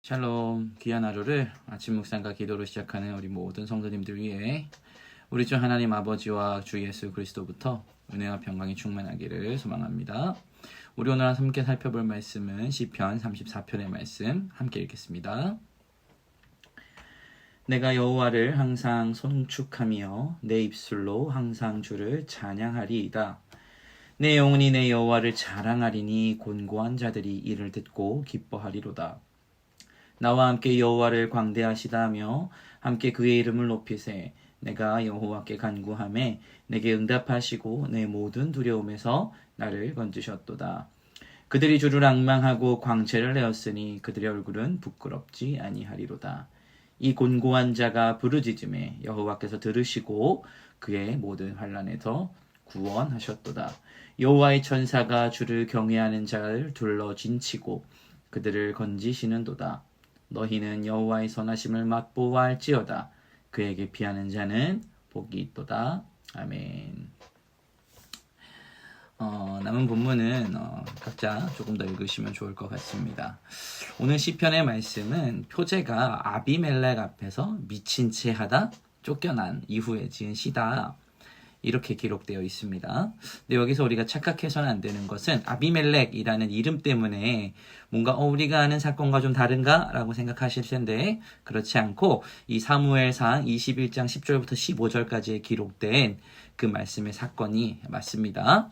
샬롬, 귀한 하루를 아침 묵상과 기도로 시작하는 우리 모든 성도님들 위해 우리 주 하나님 아버지와 주 예수 그리스도부터 은혜와 평강이 충만하기를 소망합니다. 우리 오늘 함께 살펴볼 말씀은 시편 34편의 말씀 함께 읽겠습니다. 내가 여호와를 항상 송축하며 내 입술로 항상 주를 찬양하리이다. 내 영혼이 내 여호와를 자랑하리니 곤고한 자들이 이를 듣고 기뻐하리로다. 나와 함께 여호와를 광대하시다며 함께 그의 이름을 높이세. 내가 여호와께 간구하매 내게 응답하시고 내 모든 두려움에서 나를 건지셨도다. 그들이 주를 앙망하고 광채를 내었으니 그들의 얼굴은 부끄럽지 아니하리로다. 이 곤고한 자가 부르짖음에 여호와께서 들으시고 그의 모든 환난에서 구원하셨도다. 여호와의 천사가 주를 경외하는 자를 둘러 진치고 그들을 건지시는도다. 너희는 여호와의 선하심을 맛보아할지어다. 그에게 피하는 자는 복이 있도다. 아멘. 남은 본문은 각자 조금 더 읽으시면 좋을 것 같습니다. 오늘 시편의 말씀은 표제가 아비멜렉 앞에서 미친 채 하다 쫓겨난 이후에 지은 시다. 이렇게 기록되어 있습니다. 근데 여기서 우리가 착각해서는 안 되는 것은 아비멜렉이라는 이름 때문에 뭔가 우리가 아는 사건과 좀 다른가? 라고 생각하실 텐데 그렇지 않고 이 사무엘상 21장 10절부터 15절까지에 기록된 그 말씀의 사건이 맞습니다.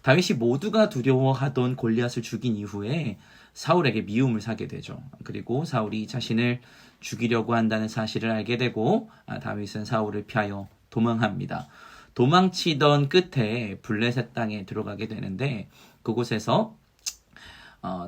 다윗이 모두가 두려워하던 골리앗을 죽인 이후에 사울에게 미움을 사게 되죠. 그리고 사울이 자신을 죽이려고 한다는 사실을 알게 되고 다윗은 사울을 피하여 도망합니다. 도망치던 끝에 블레셋 땅에 들어가게 되는데 그곳에서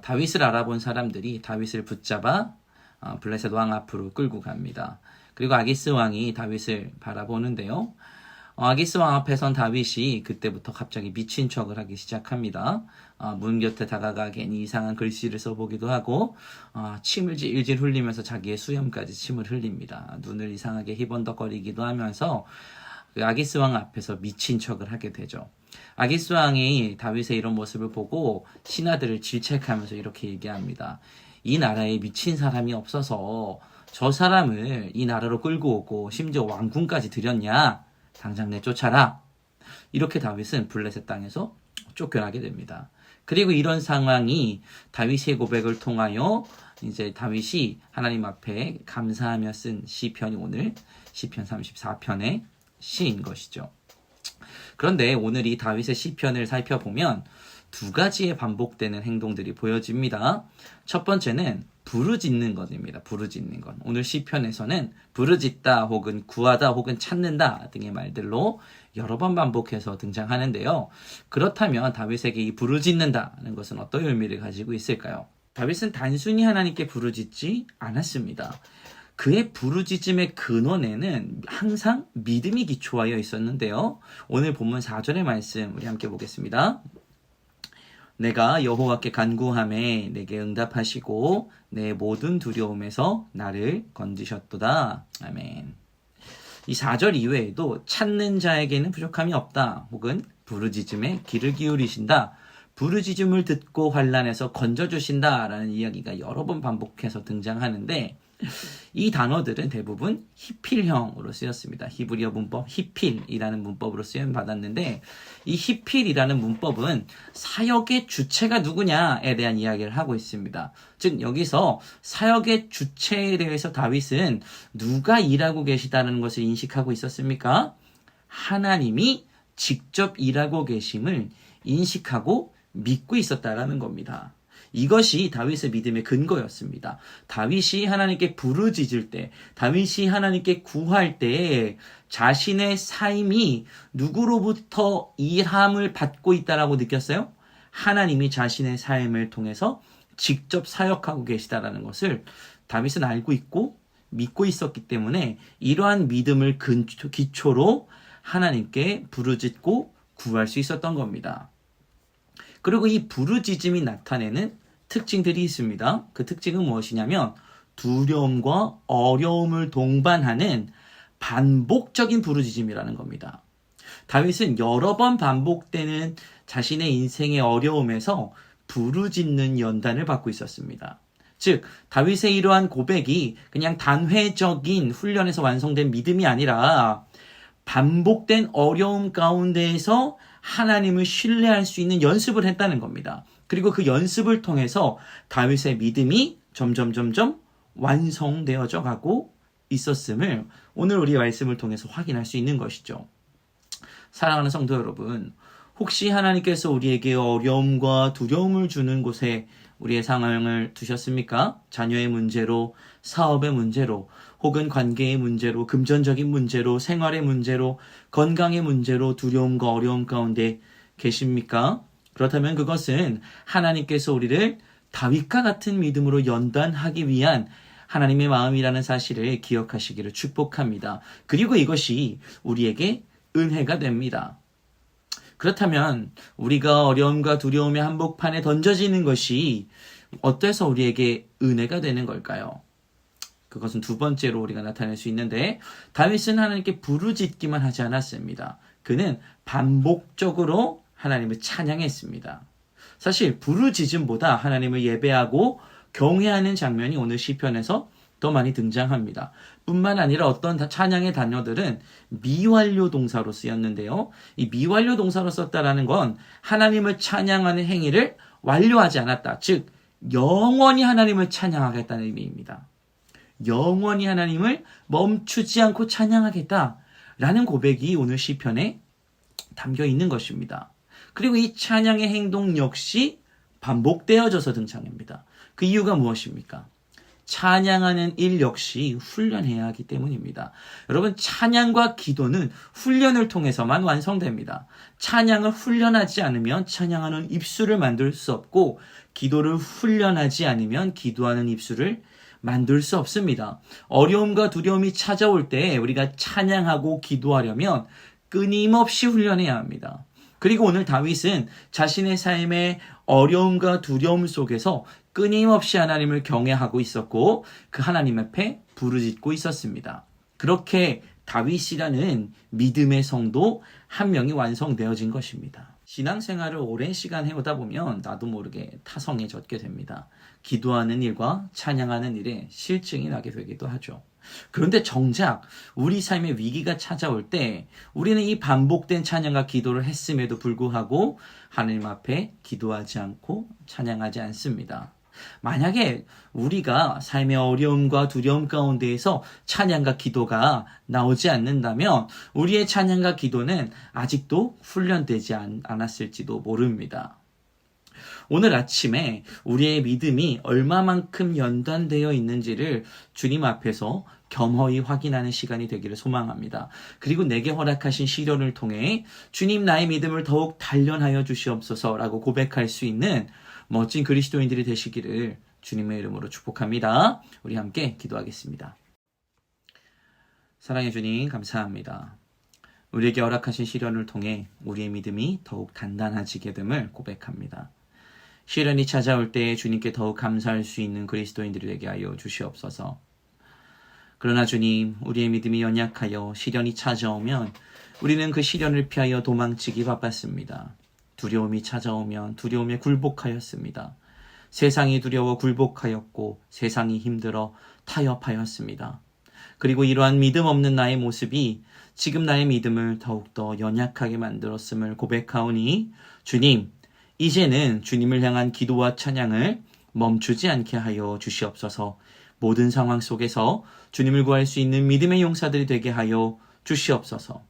다윗을 알아본 사람들이 다윗을 붙잡아 블레셋 왕 앞으로 끌고 갑니다. 그리고 아기스 왕이 다윗을 바라보는데요. 아기스 왕 앞에선 다윗이 그때부터 갑자기 미친 척을 하기 시작합니다. 문 곁에 다가가 괜히 이상한 글씨를 써보기도 하고 침을 질질 흘리면서 자기의 수염까지 침을 흘립니다. 눈을 이상하게 희번덕거리기도 하면서 아기스 왕 앞에서 미친 척을 하게 되죠. 아기스 왕이 다윗의 이런 모습을 보고 신하들을 질책하면서 이렇게 얘기합니다. 이 나라에 미친 사람이 없어서 저 사람을 이 나라로 끌고 오고 심지어 왕궁까지 들였냐? 당장 내쫓아라. 이렇게 다윗은 블레셋 땅에서 쫓겨나게 됩니다. 그리고 이런 상황이 다윗의 고백을 통하여 이제 다윗이 하나님 앞에 감사하며 쓴 시편이 오늘 시편 34편의 시인 것이죠. 그런데 오늘 이 다윗의 시편을 살펴보면 두 가지의 반복되는 행동들이 보여집니다. 첫 번째는 부르짖는 것입니다. 부르짖는 것. 오늘 시편에서는 부르짖다 혹은 구하다 혹은 찾는다 등의 말들로 여러 번 반복해서 등장하는데요. 그렇다면 다윗에게 이 부르짖는다는 것은 어떤 의미를 가지고 있을까요? 다윗은 단순히 하나님께 부르짖지 않았습니다. 그의 부르짖음의 근원에는 항상 믿음이 기초하여 있었는데요. 오늘 본문 4절의 말씀 우리 함께 보겠습니다. 내가 여호와께 간구하매 내게 응답하시고 내 모든 두려움에서 나를 건지셨도다. 아멘. 이 4절 이외에도 찾는 자에게는 부족함이 없다. 혹은 부르짖음에 귀를 기울이신다. 부르짖음을 듣고 환난에서 건져주신다. 라는 이야기가 여러 번 반복해서 등장하는데 이 단어들은 대부분 히필형으로 쓰였습니다. 히브리어 문법 히필이라는 문법으로 쓰임 받았는데 이 히필이라는 문법은 사역의 주체가 누구냐에 대한 이야기를 하고 있습니다. 즉 여기서 사역의 주체에 대해서 다윗은 누가 일하고 계시다는 것을 인식하고 있었습니까? 하나님이 직접 일하고 계심을 인식하고 믿고 있었다라는 겁니다. 이것이 다윗의 믿음의 근거였습니다. 다윗이 하나님께 부르짖을 때, 다윗이 하나님께 구할 때 자신의 삶이 누구로부터 일함을 받고 있다라고 느꼈어요? 하나님이 자신의 삶을 통해서 직접 사역하고 계시다라는 것을 다윗은 알고 있고 믿고 있었기 때문에 이러한 믿음을 기초로 하나님께 부르짖고 구할 수 있었던 겁니다. 그리고 이 부르짖음이 나타내는 특징들이 있습니다. 그 특징은 무엇이냐면 두려움과 어려움을 동반하는 반복적인 부르짖음이라는 겁니다. 다윗은 여러 번 반복되는 자신의 인생의 어려움에서 부르짖는 연단을 받고 있었습니다. 즉 다윗의 이러한 고백이 그냥 단회적인 훈련에서 완성된 믿음이 아니라 반복된 어려움 가운데에서 하나님을 신뢰할 수 있는 연습을 했다는 겁니다. 그리고 그 연습을 통해서 다윗의 믿음이 점점 완성되어져 가고 있었음을 오늘 우리 말씀을 통해서 확인할 수 있는 것이죠. 사랑하는 성도 여러분, 혹시 하나님께서 우리에게 어려움과 두려움을 주는 곳에 우리의 상황을 두셨습니까? 자녀의 문제로, 사업의 문제로, 혹은 관계의 문제로, 금전적인 문제로, 생활의 문제로, 건강의 문제로 두려움과 어려움 가운데 계십니까? 그렇다면 그것은 하나님께서 우리를 다윗과 같은 믿음으로 연단하기 위한 하나님의 마음이라는 사실을 기억하시기를 축복합니다. 그리고 이것이 우리에게 은혜가 됩니다. 그렇다면 우리가 어려움과 두려움의 한복판에 던져지는 것이 어때서 우리에게 은혜가 되는 걸까요? 그것은 두 번째로 우리가 나타낼 수 있는데, 다윗은 하나님께 부르짖기만 하지 않았습니다. 그는 반복적으로 하나님을 찬양했습니다. 사실 부르짖음보다 하나님을 예배하고 경외하는 장면이 오늘 시편에서 더 많이 등장합니다. 뿐만 아니라 어떤 찬양의 단어들은 미완료 동사로 쓰였는데요. 이 미완료 동사로 썼다라는 건 하나님을 찬양하는 행위를 완료하지 않았다. 즉 영원히 하나님을 찬양하겠다는 의미입니다. 영원히 하나님을 멈추지 않고 찬양하겠다라는 고백이 오늘 시편에 담겨 있는 것입니다. 그리고 이 찬양의 행동 역시 반복되어져서 등장합니다. 그 이유가 무엇입니까? 찬양하는 일 역시 훈련해야 하기 때문입니다. 여러분, 찬양과 기도는 훈련을 통해서만 완성됩니다. 찬양을 훈련하지 않으면 찬양하는 입술을 만들 수 없고, 기도를 훈련하지 않으면 기도하는 입술을 만들 수 없습니다. 어려움과 두려움이 찾아올 때 우리가 찬양하고 기도하려면 끊임없이 훈련해야 합니다. 그리고 오늘 다윗은 자신의 삶의 어려움과 두려움 속에서 끊임없이 하나님을 경외하고 있었고, 그 하나님 앞에 부르짖고 있었습니다. 그렇게 다윗이라는 믿음의 성도 한 명이 완성되어진 것입니다. 신앙생활을 오랜 시간 해오다 보면 나도 모르게 타성해졌게 됩니다. 기도하는 일과 찬양하는 일에 실증이 나게 되기도 하죠. 그런데 정작 우리 삶의 위기가 찾아올 때 우리는 이 반복된 찬양과 기도를 했음에도 불구하고 하나님 앞에 기도하지 않고 찬양하지 않습니다. 만약에 우리가 삶의 어려움과 두려움 가운데에서 찬양과 기도가 나오지 않는다면 우리의 찬양과 기도는 아직도 훈련되지 않았을지도 모릅니다. 오늘 아침에 우리의 믿음이 얼마만큼 연단되어 있는지를 주님 앞에서 겸허히 확인하는 시간이 되기를 소망합니다. 그리고 내게 허락하신 시련을 통해 주님, 나의 믿음을 더욱 단련하여 주시옵소서라고 고백할 수 있는 멋진 그리스도인들이 되시기를 주님의 이름으로 축복합니다. 우리 함께 기도하겠습니다. 사랑해 주님, 감사합니다. 우리에게 허락하신 시련을 통해 우리의 믿음이 더욱 단단해지게 됨을 고백합니다. 시련이 찾아올 때 주님께 더욱 감사할 수 있는 그리스도인들이 되게 하여 주시옵소서. 그러나 주님, 우리의 믿음이 연약하여 시련이 찾아오면 우리는 그 시련을 피하여 도망치기 바빴습니다. 두려움이 찾아오면 두려움에 굴복하였습니다. 세상이 두려워 굴복하였고 세상이 힘들어 타협하였습니다. 그리고 이러한 믿음 없는 나의 모습이 지금 나의 믿음을 더욱더 연약하게 만들었음을 고백하오니 주님, 이제는 주님을 향한 기도와 찬양을 멈추지 않게 하여 주시옵소서. 모든 상황 속에서 주님을 구할 수 있는 믿음의 용사들이 되게 하여 주시옵소서.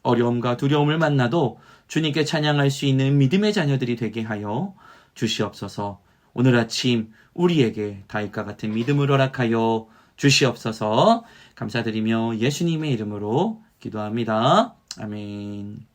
어려움과 두려움을 만나도 주님께 찬양할 수 있는 믿음의 자녀들이 되게 하여 주시옵소서. 오늘 아침 우리에게 다윗과 같은 믿음을 허락하여 주시옵소서. 감사드리며 예수님의 이름으로 기도합니다. 아멘.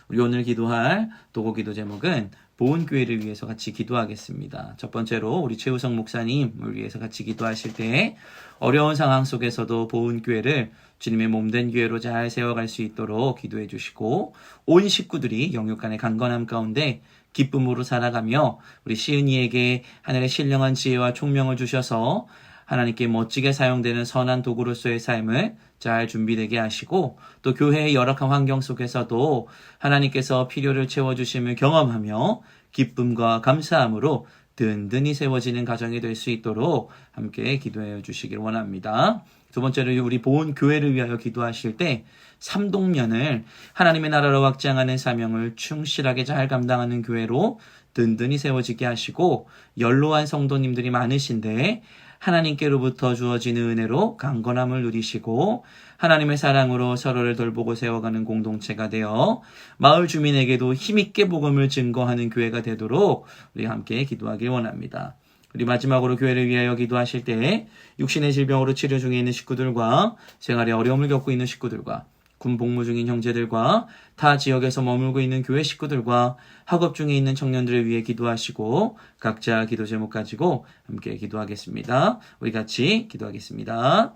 우리 오늘 기도할 도고 기도 제목은 보은교회를 위해서 같이 기도하겠습니다. 첫 번째로 우리 최우성 목사님을 위해서 같이 기도하실 때 어려운 상황 속에서도 보은교회를 주님의 몸된 교회로 잘 세워갈 수 있도록 기도해 주시고, 온 식구들이 영육 간의 강건함 가운데 기쁨으로 살아가며 우리 시은이에게 하늘의 신령한 지혜와 총명을 주셔서 하나님께 멋지게 사용되는 선한 도구로서의 삶을 잘 준비되게 하시고, 또 교회의 열악한 환경 속에서도 하나님께서 필요를 채워주심을 경험하며 기쁨과 감사함으로 든든히 세워지는 가정이 될 수 있도록 함께 기도해 주시길 원합니다. 두 번째로 우리 본 교회를 위하여 기도하실 때 삼동면을 하나님의 나라로 확장하는 사명을 충실하게 잘 감당하는 교회로 든든히 세워지게 하시고, 연로한 성도님들이 많으신데 하나님께로부터 주어지는 은혜로 강건함을 누리시고 하나님의 사랑으로 서로를 돌보고 세워가는 공동체가 되어 마을 주민에게도 힘있게 복음을 증거하는 교회가 되도록 우리 함께 기도하길 원합니다. 우리 마지막으로 교회를 위하여 기도하실 때 육신의 질병으로 치료 중에 있는 식구들과 생활에 어려움을 겪고 있는 식구들과 군 복무 중인 형제들과 타 지역에서 머물고 있는 교회 식구들과 학업 중에 있는 청년들을 위해 기도하시고 각자 기도 제목 가지고 함께 기도하겠습니다. 우리 같이 기도하겠습니다.